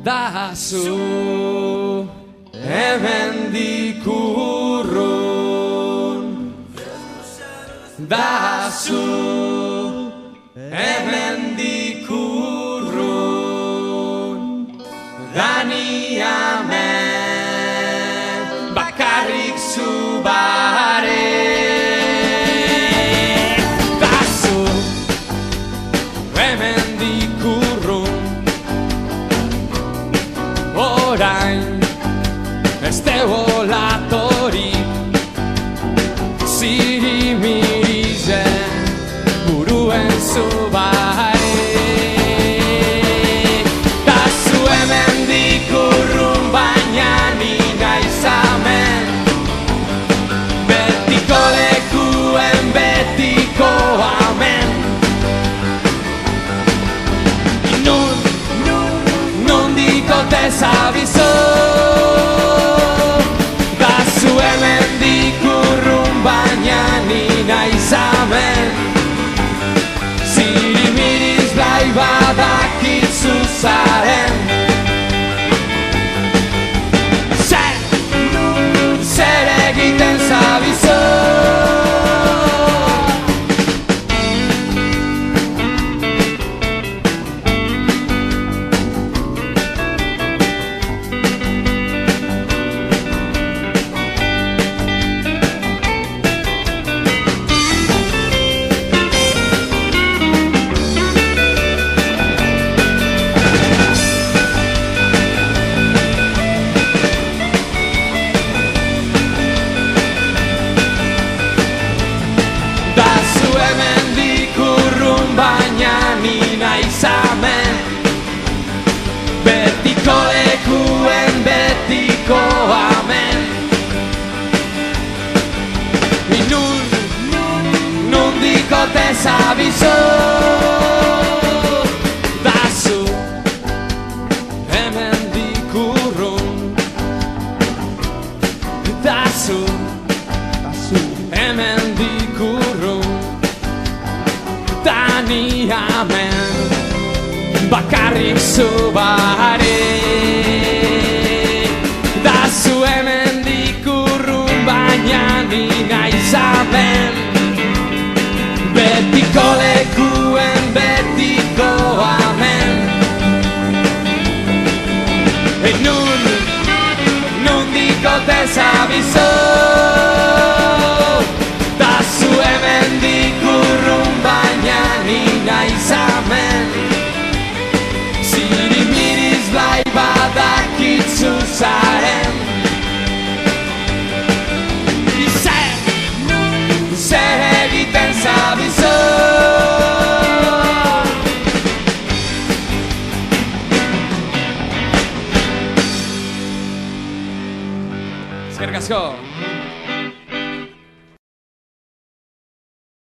Da zu hemendik urrun, da zu hemendik urrun, da ni hemen bakarrik zu bare. Da zu hemendik urrun, orain ez debolatorik zirimirizen buruen zu bare. Da zu hemendik urrun, baina ni naiz hemen, betiko lekuen betiko amen. Nondik ote zabizo, da zu hemendik urrun, baina ni naiz hemen, zirimiriz blai badakit zu zaren. Zer egiten zabizo? Da zu hemendik urrun, baina ni naiz hemen, betiko lekuen betiko amen. Nondik ote zabizo, da zu hemendik urrun, da zu hemendik urrun, da ni hemen bakarrik zu bare. Da zu hemendik urrun, baina ni naiz hemen, betiko lekuen betiko amen. Nondik ote zabizo, da zu hemendik urrun, baina ni naiz hemen, zirimiriz blai badakit zu zaren. Zer egiten zabizo? Eskerrik asko.